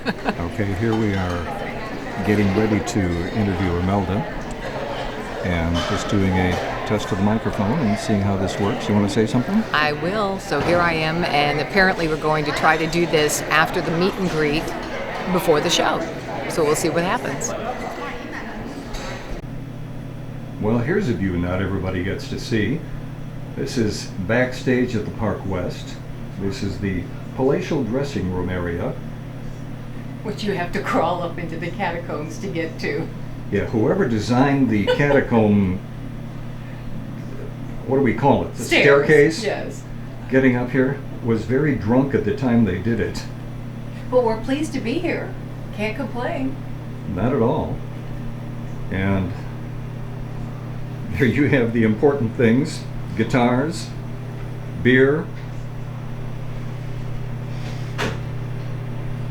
Okay, here we are getting ready to interview Imelda and just doing a test of the microphone and seeing how this works. You want to say something? I will. So here I am, and apparently we're going to try to do this after the meet and greet before the show. So we'll see what happens. Well, here's a view not everybody gets to see. This is backstage at the Park West. This is the palatial dressing room area. Which you have to crawl up into the catacombs to get to. Yeah, whoever designed the catacomb, what do we call it? The staircase? Yes. Getting up here was very drunk at the time they did it. But we're pleased to be here. Can't complain. Not at all. And there you have the important things: guitars, beer,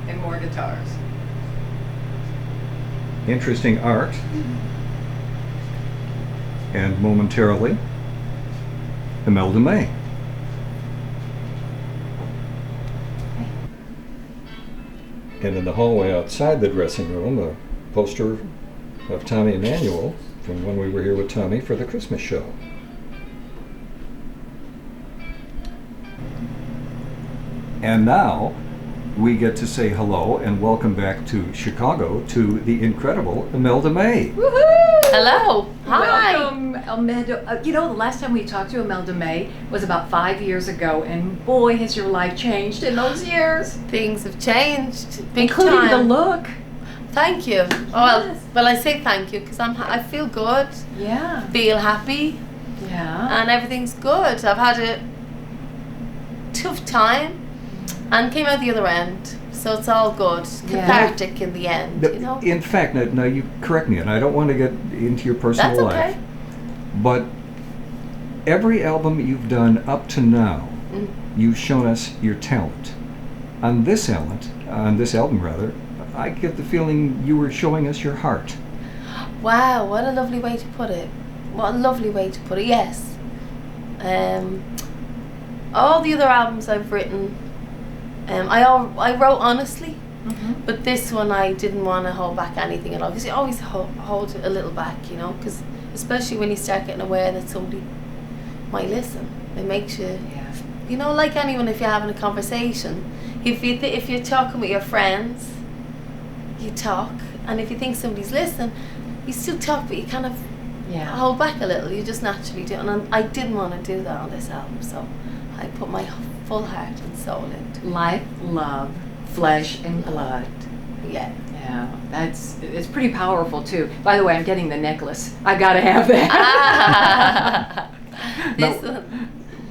And more guitars. interesting art, and momentarily, Imelda May. And in the hallway outside the dressing room, a poster of Tommy Emmanuel from when we were here with Tommy for the Christmas show. And now we get to say hello and welcome back to Chicago to the incredible Imelda May. Woohoo! Hello. Hi. Welcome, Imelda. The last time we talked to Imelda May was about 5 years ago, and boy, has your life changed in those years. Things have changed, big Including time. the look. Thank you. Yes. Well, I say thank you because I feel good, Yeah. feel happy, Yeah. and everything's good. I've had a tough time and came out the other end, so it's all good. Yeah. Cathartic in the end, you know. In fact, now you correct me, and I don't want to get into your personal That's life, okay. but every album you've done up to now, Mm. you've shown us your talent. On this album rather, I get the feeling you were showing us your heart. Wow, what a lovely way to put it. What a lovely way to put it. Yes. All the other albums I've written, I wrote honestly, but this one I didn't want to hold back anything at all. Because you always hold it a little back, you know. Because especially when you start getting aware that somebody might listen, it makes you, Yeah. you know, like anyone. If you're having a conversation, if you're talking with your friends, you talk, and if you think somebody's listening, you still talk, but you kind of Yeah. hold back a little. You just naturally do, and I didn't want to do that on this album, so I put my full heart and soul into it. Life, love, flesh, and blood. Yeah. Yeah, it's pretty powerful too. By the way, I'm getting the necklace. I gotta have that. This one.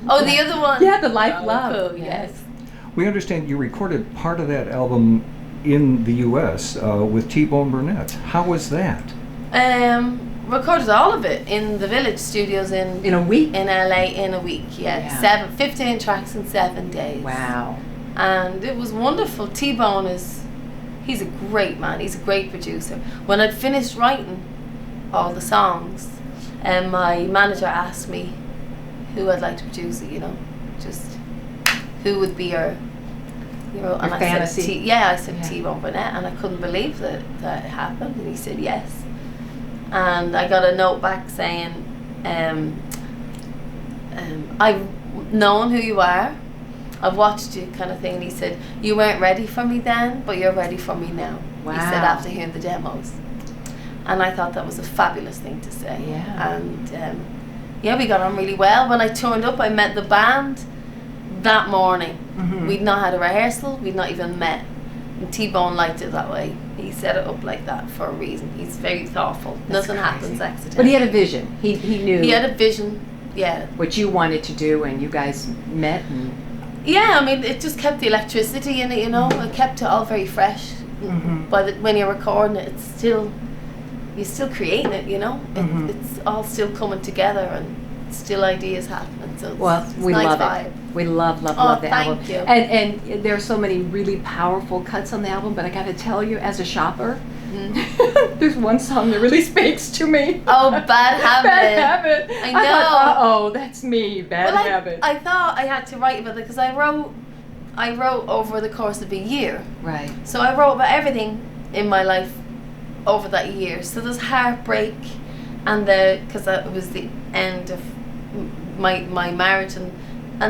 Oh, the other one. Yeah, the life, Oh, love. cool, yes. We understand you recorded part of that album in the U.S. With T-Bone Burnett. How was that? Recorded all of it in the Village Studios In a week. in LA in a week. Yeah, 15 tracks in 7 days. Wow. And it was wonderful. T-Bone he's a great man. He's a great producer. When I'd finished writing all the songs, my manager asked me who I'd like to produce it, you know, just who would be your and I fantasy. said I said T-Bone Burnett, and I couldn't believe that it happened, and he said yes. And I got a note back saying, I've known who you are, I've watched you, kind of thing. And he said, you weren't ready for me then, but you're ready for me now. Wow. He said after hearing the demos. And I thought that was a fabulous thing to say. Yeah. And we got on really well. When I turned up, I met the band that morning. Mhm. We'd not had a rehearsal, we'd not even met. And T-Bone liked it that way. He set it up like that for a reason. He's very thoughtful. That's Nothing crazy. happens accidentally. But he had a vision. He knew He had a vision, yeah. what you wanted to do, and you guys met. And Yeah, I mean, it just kept the electricity in it, you know. It kept it all very fresh. Mhm. But when you're recording it, you're still creating it, you know. Mhm. It's all still coming together, and still ideas happening. So well, it's we nice love vibe. it. We love the Oh, thank album. you. And there are so many really powerful cuts on the album. But I got to tell you, as a shopper, there's one song that really speaks to me. Oh, Bad Habit. Bad Habit. I thought, know. uh-oh, that's me. Bad Habit. I thought I had to write about it because I I wrote over the course of a year. Right. So I wrote about everything in my life over that year. So there's heartbreak, and because that was the end of my marriage, and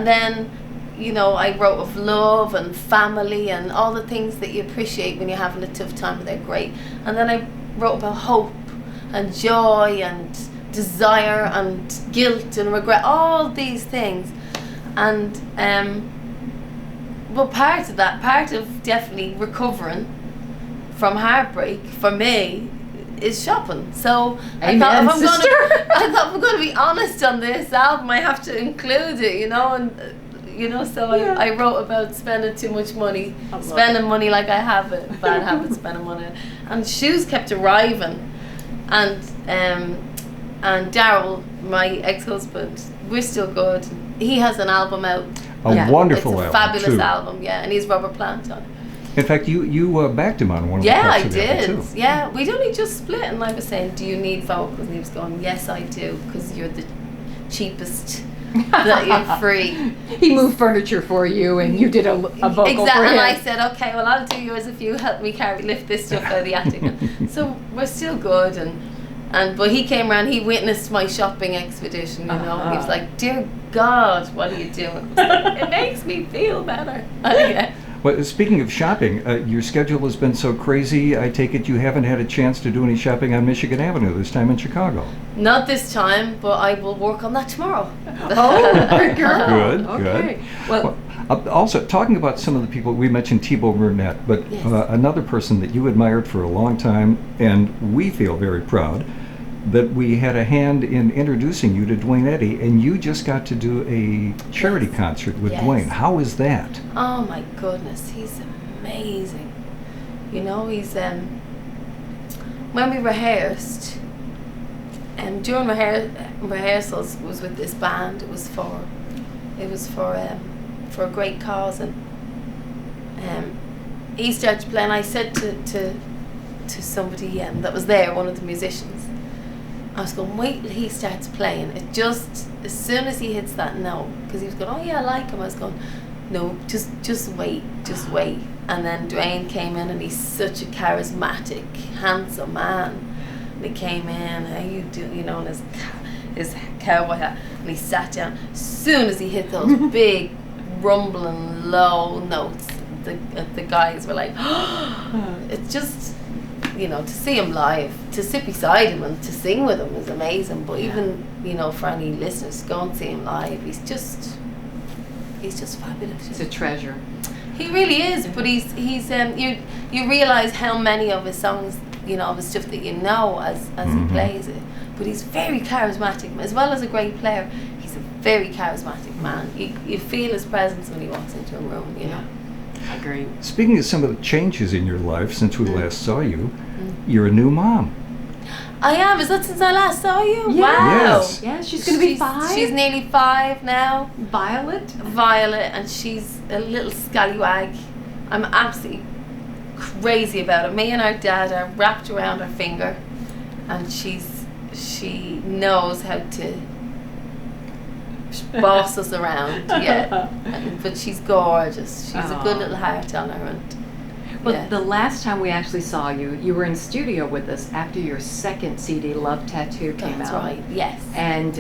then, you know, I wrote of love and family and all the things that you appreciate when you're having a tough time, and they're great. And then I wrote about hope and joy and desire and guilt and regret, all these things. And well, part of definitely recovering from heartbreak for me is shopping. So Amen, I thought sister. I thought if I'm going to be honest on this album, I have to include it, you know, and so Yeah. I wrote about spending too much money, I love spending money like I have a bad habit, spending money, and shoes kept arriving, and Daryl, my ex-husband, we're still good. He has an album out. A Yeah. wonderful It's a album, fabulous too. album, yeah, and he's Robert Plant on it. In fact, you backed him on one of the Yeah, cuts I of the album, did. too. Yeah, we'd only just split, and I was saying, "Do you need vocals?" And he was going, "Yes, I do, because you're the cheapest that you're free." He moved furniture for you, and you did a vocal for Exactly, him. and I said, "Okay, well, I'll do yours if you help me lift this stuff out of the attic." So we're still good, but he came around. He witnessed my shopping expedition. You know, he was like, "Dear God, what are you doing?" It makes me feel better. Yeah. Well, speaking of shopping, your schedule has been so crazy, I take it you haven't had a chance to do any shopping on Michigan Avenue, this time in Chicago. Not this time, but I will work on that tomorrow. Oh, good girl. Good, Okay. good. Well, Also, talking about some of the people, we mentioned Thibaut Burnett, but Yes. another person that you admired for a long time, and we feel very proud that we had a hand in introducing you to Dwayne Eddy, and you just got to do a charity Yes. concert with Yes. Dwayne. How is that? Oh my goodness, he's amazing. You know, he's when we rehearsed, and during rehearsals was with this band. It was for a great cause, and he started playing. I said to somebody that was there, one of the musicians, I was going, wait till he starts playing. It just, as soon as he hits that note, because he was going, oh yeah, I like him. I was going, no, just wait. And then Dwayne came in, and he's such a charismatic, handsome man. And he came in, how you do, you know, in his cowboy hat, and he sat down. As soon as he hit those big, rumbling, low notes, the guys were like, it's just, you know, to see him live, to sit beside him and to sing with him is amazing. But even, you know, for any listeners, go and see him live. He's just fabulous. it's a treasure. He really is. But he's you realize how many of his songs, you know, of his stuff that you know as he plays it. But he's very charismatic, as well as a great player. He's a very charismatic man. You feel his presence when he walks into a room, you know. I agree. Speaking of some of the changes in your life since we last saw you, you're a new mom. I am. Is that since I last saw you? Yeah. Wow. Yes. Yeah, she's going to be 5. She's nearly 5 now. Violet. Violet, and she's a little scallywag. I'm absolutely crazy about it. Me and our dad are wrapped around her finger, and she knows how to boss us around. Yeah, but she's gorgeous. She's a good little heart on her, and Well, yeah. the last time we actually saw you, you were in studio with us after your second CD, Love Tattoo, came That's out. right. Yes. And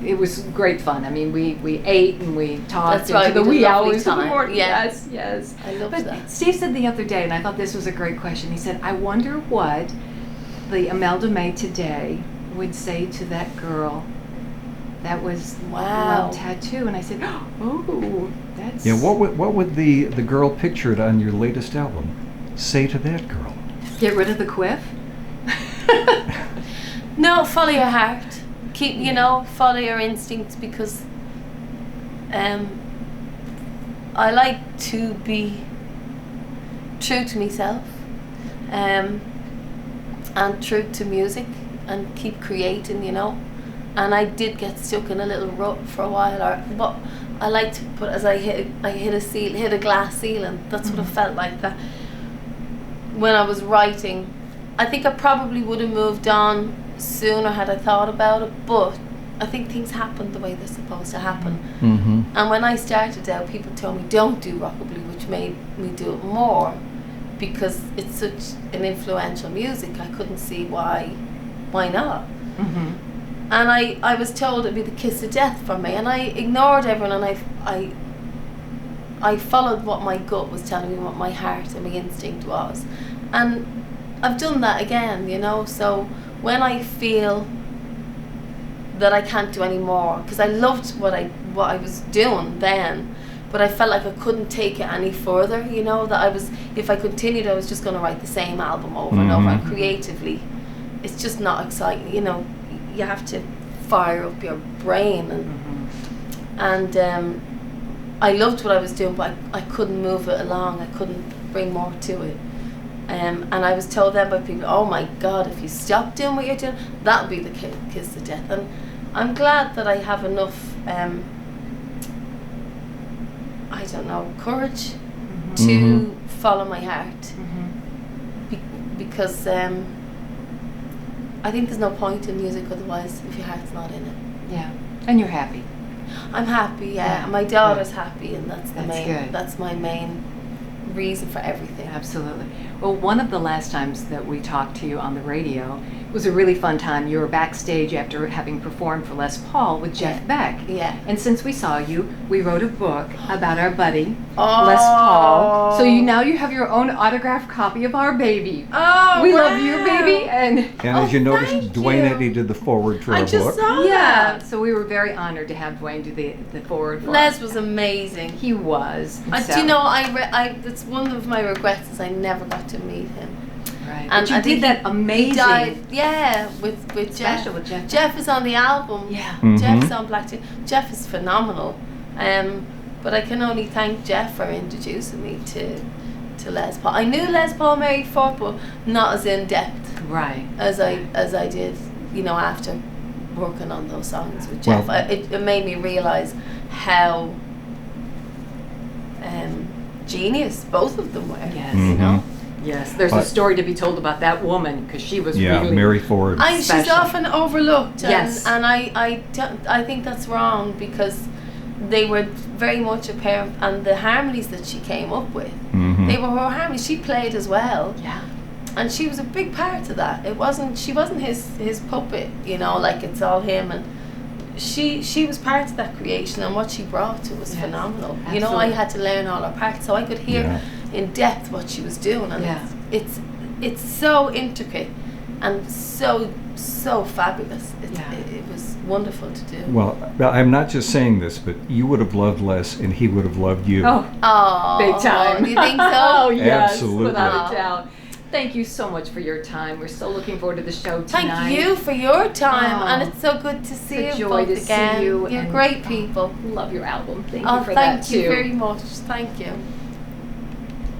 it was great fun. I mean, we ate and we talked That's right, into the we wee did a lovely hours of the time. morning. Yeah. Yes. I love But that. Steve said the other day, and I thought this was a great question. He said, I wonder what the Imelda May today would say to that girl that was Wow. Love Tattoo. And I said, oh, that's... Yeah, what would the girl pictured on your latest album say to that girl? Get rid of the quiff? No, follow your heart. Keep, follow your instincts, because I like to be true to myself, and true to music, and keep creating, And I did get stuck in a little rut for a while, but I like to put, as I hit a glass ceiling. That's what it felt like. That when I was writing, I think I probably would have moved on sooner had I thought about it, but I think things happen the way they're supposed to happen. Mm-hmm. And when I started out, people told me don't do rockabilly, which made me do it more because it's such an influential music. I couldn't see why not. Mm-hmm. And I was told it'd be the kiss of death for me, and I ignored everyone, and I followed what my gut was telling me, what my heart and my instinct was. And I've done that again, you know. So when I feel that I can't do any more, because I loved what I was doing then, but I felt like I couldn't take it any further, you know, that if I continued, I was just going to write the same album over and over, and creatively it's just not exciting, you know. You have to fire up your brain, and I loved what I was doing, but I couldn't move it along. I couldn't bring more to it. And I was told then by people, oh my God, if you stop doing what you're doing, that would be the kiss of death. And I'm glad that I have enough, I don't know, courage to follow my heart. Because I think there's no point in music otherwise if your heart's not in it. Yeah. And you're happy. I'm happy, Yeah. My daughter's happy, and that's good. That's my main reason for everything. Absolutely. Well, one of the last times that we talked to you on the radio, it was a really fun time. You were backstage after having performed for Les Paul with Jeff Beck. Yeah. And since we saw you, we wrote a book about our buddy, Oh. Les Paul. So now you have your own autographed copy of our baby. Oh, We wow. love you, baby. And As you noticed, thank Dwayne you. Eddy did the forward for I our just book. saw yeah, that. so we were very honored to have Dwayne do the forward for Les us. was amazing. He was. Do you know, that's one of my regrets is I never got to meet him. Right. And But you I did think that he amazing. died, yeah, with Jeff. Special with Jeff. Jeff is on the album. Yeah. Jeff's on Black Tea. Jeff is phenomenal. But I can only thank Jeff for introducing me to Les Paul. I knew Les Paul, Mary Ford, but not as in depth Right. as I did, you know, after working on those songs with Jeff. Well- It made me realize how genius both of them were. Yes. You know. Yes, there's a But- story to be told about that woman because she was Yeah, really Mary Ford. She's special. often overlooked, Yes. and I think that's wrong because they were very much a pair, and the harmonies that she came up with, they were her harmonies. She played as well, Yeah. and she was a big part of that. She wasn't his puppet, you know, like it's all him, and she was part of that creation, and what she brought to it was Yes, phenomenal. You know, I absolutely. had to learn all her parts, so I could hear Yeah. in depth what she was doing, and Yeah. it's so intricate and so fabulous. Yeah. It was wonderful to do. Well, I'm not just saying this, but you would have loved Les and he would have loved you. Oh, Oh, big time. Do you think so? Oh, yes, Absolutely. without a doubt. Thank you so much for your time. We're so looking forward to the show tonight. Thank you for your time, Oh. and it's so good to see It's a you joy both to see again. you, You're and- great people. Love your album. Thank Oh, you for thank that you too. very much. Thank you.